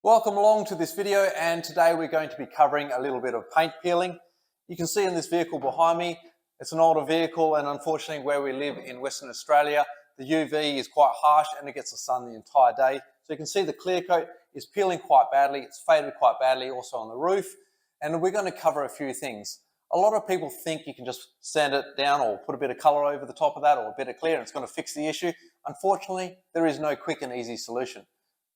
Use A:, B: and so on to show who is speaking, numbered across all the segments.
A: Welcome along to this video, and today we're going to be covering a little bit of paint peeling. You can see in this vehicle behind me, it's an older vehicle, and unfortunately where we live in Western Australia, the UV is quite harsh and it gets the sun the entire day. So you can see the clear coat is peeling quite badly, it's faded quite badly also on the roof, and we're going to cover a few things. A lot of people think you can just sand it down or put a bit of colour over the top of that or a bit of clear and it's going to fix the issue. Unfortunately, there is no quick and easy solution.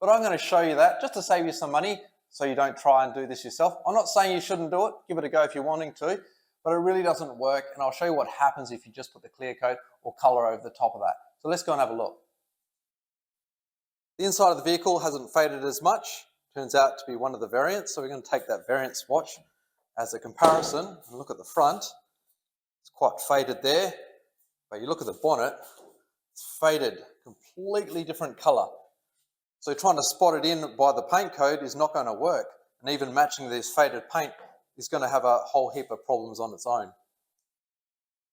A: But I'm going to show you that just to save you some money so you don't try and do this yourself. I'm not saying you shouldn't do it, give it a go if you're wanting to, but it really doesn't work, and I'll show you what happens if you just put the clear coat or colour over the top of that. So let's go and have a look. The inside of the vehicle hasn't faded as much, turns out to be one of the variants, so we're going to take that variant swatch as a comparison and look at the front. It's quite faded there, but you look at the bonnet, it's faded, completely different colour. So trying to spot it in by the paint coat is not going to work, and even matching this faded paint is going to have a whole heap of problems on its own.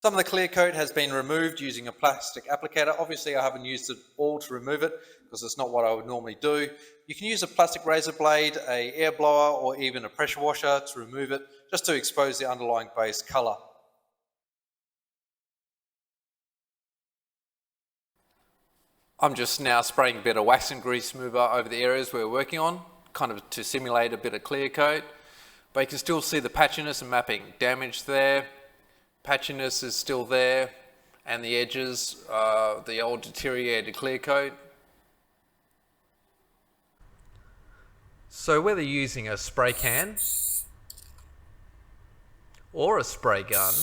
A: Some of the clear coat has been removed using a plastic applicator. Obviously I haven't used it all to remove it because it's not what I would normally do. You can use a plastic razor blade, an air blower, or even a pressure washer to remove it, just to expose the underlying base colour. I'm just now spraying a bit of wax and grease remover over the areas we're working on, kind of to simulate a bit of clear coat. But you can still see the patchiness and mapping damage there. Patchiness is still there, and the edges, the old deteriorated clear coat. So whether using a spray can or a spray gun,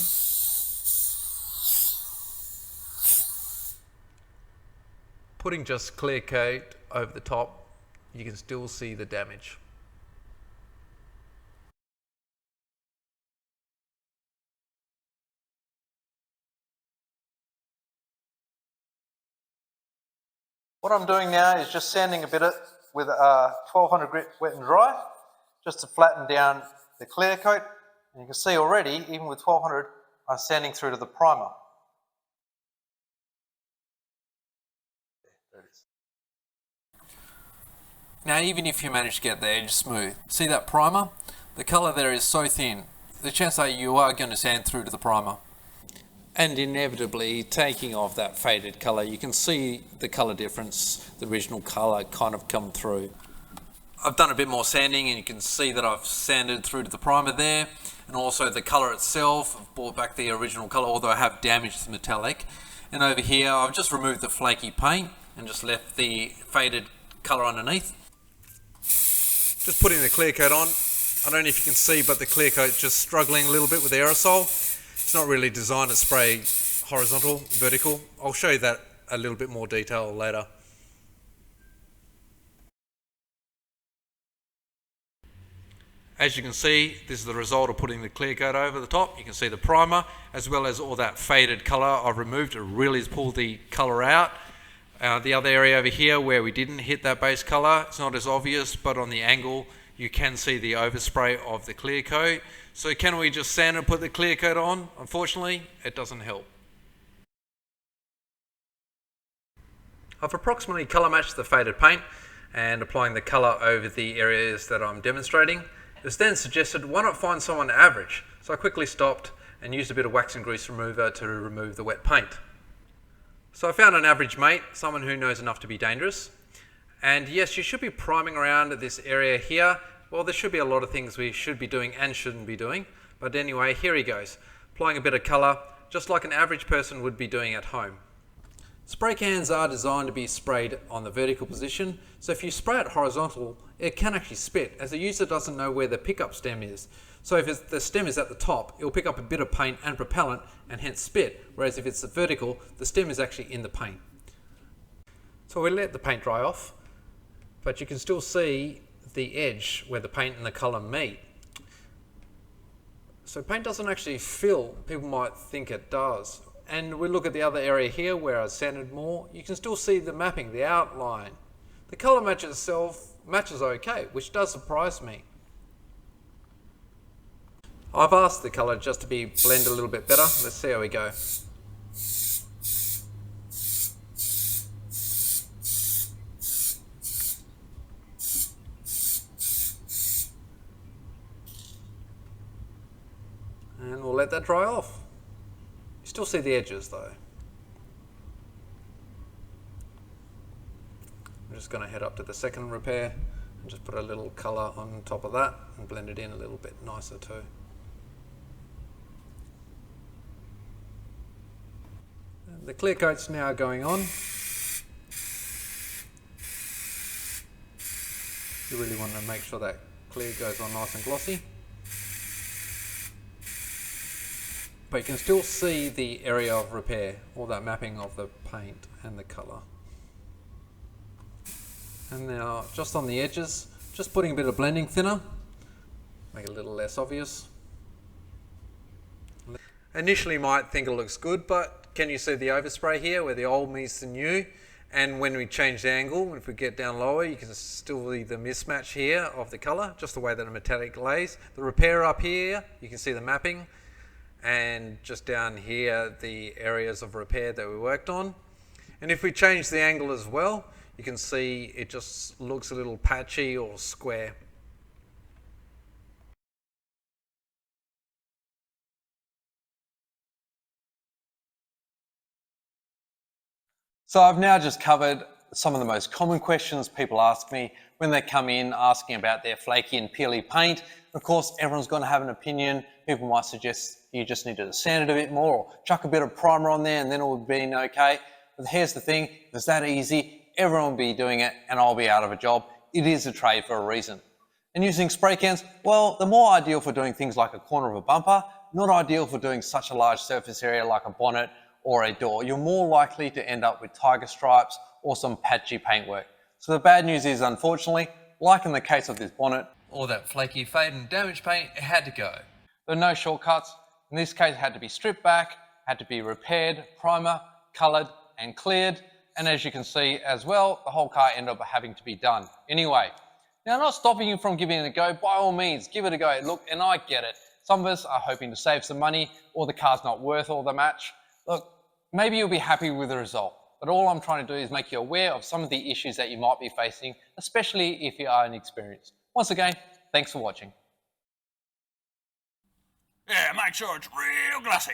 A: putting just clear coat over the top, you can still see the damage. What I'm doing now is just sanding a bit with a 1200 grit wet and dry, just to flatten down the clear coat. And you can see already, even with 1200, I'm sanding through to the primer. There it is. Now even if you manage to get the edge smooth, see that primer? The colour there is so thin, the chance that you are going to sand through to the primer. And inevitably, taking off that faded colour, you can see the colour difference, the original colour kind of come through. I've done a bit more sanding and you can see that I've sanded through to the primer there, and also the colour itself, I've brought back the original colour, although I have damaged the metallic. And over here, I've just removed the flaky paint and just left the faded colour underneath. Just putting the clear coat on. I don't know if you can see, but the clear coat's just struggling a little bit with the aerosol. It's not really designed to spray horizontal, vertical. I'll show you that a little bit more detail later. As you can see, this is the result of putting the clear coat over the top. You can see the primer, as well as all that faded colour I've removed. It really has pulled the colour out. The other area over here where we didn't hit that base colour, it's not as obvious, but on the angle you can see the overspray of the clear coat. So can we just sand and put the clear coat on? Unfortunately, it doesn't help. I've approximately colour matched the faded paint and applying the colour over the areas that I'm demonstrating. It was then suggested, why not find someone average? So I quickly stopped and used a bit of wax and grease remover to remove the wet paint. So I found an average mate, someone who knows enough to be dangerous. And yes, you should be priming around this area here. Well, there should be a lot of things we should be doing and shouldn't be doing. But anyway, here he goes. Applying a bit of colour, just like an average person would be doing at home. Spray cans are designed to be sprayed on the vertical position. So if you spray it horizontal, it can actually spit, as the user doesn't know where the pickup stem is. So if the stem is at the top, it will pick up a bit of paint and propellant and hence spit. Whereas if it's vertical, the stem is actually in the paint. So we let the paint dry off, but you can still see the edge where the paint and the colour meet. So paint doesn't actually fill, people might think it does. And we look at the other area here where I sanded more, you can still see the mapping, the outline. The colour match itself matches okay, which does surprise me. I've asked the colour just to be blend a little bit better. Let's see how we go. let that dry off. You still see the edges though. I'm just going to head up to the second repair and just put a little colour on top of that and blend it in a little bit nicer too. And the clear coat's now going on. You really want to make sure that clear goes on nice and glossy. But you can still see the area of repair, all that mapping of the paint and the colour. And now just on the edges, just putting a bit of blending thinner, make it a little less obvious. Initially you might think it looks good, but can you see the overspray here where the old meets the new? And when we change the angle, if we get down lower, you can still see the mismatch here of the colour, just the way that a metallic lays. The repair up here, you can see the mapping, and just down here, the areas of repair that we worked on. And if we change the angle as well, you can see it just looks a little patchy or square. So I've now just covered some of the most common questions people ask me when they come in asking about their flaky and peely paint. Of course, everyone's going to have an opinion. People might suggest you just need to sand it a bit more or chuck a bit of primer on there and then it will be okay. But here's the thing, if it's that easy, everyone will be doing it and I'll be out of a job. It is a trade for a reason. And using spray cans, well, they're more ideal for doing things like a corner of a bumper, not ideal for doing such a large surface area like a bonnet or a door. You're more likely to end up with tiger stripes or some patchy paintwork. So the bad news is, unfortunately, like in the case of this bonnet, all that flaky fade and damage paint, it had to go. There are no shortcuts. In this case, it had to be stripped back, had to be repaired, primer, coloured and cleared. And as you can see as well, the whole car ended up having to be done anyway. Now, not stopping you from giving it a go, by all means, give it a go. Look, and I get it. Some of us are hoping to save some money or the car's not worth all the match. Look, maybe you'll be happy with the result, but all I'm trying to do is make you aware of some of the issues that you might be facing, especially if you are inexperienced. Once again, thanks for watching.
B: Yeah, make sure it's real glossy.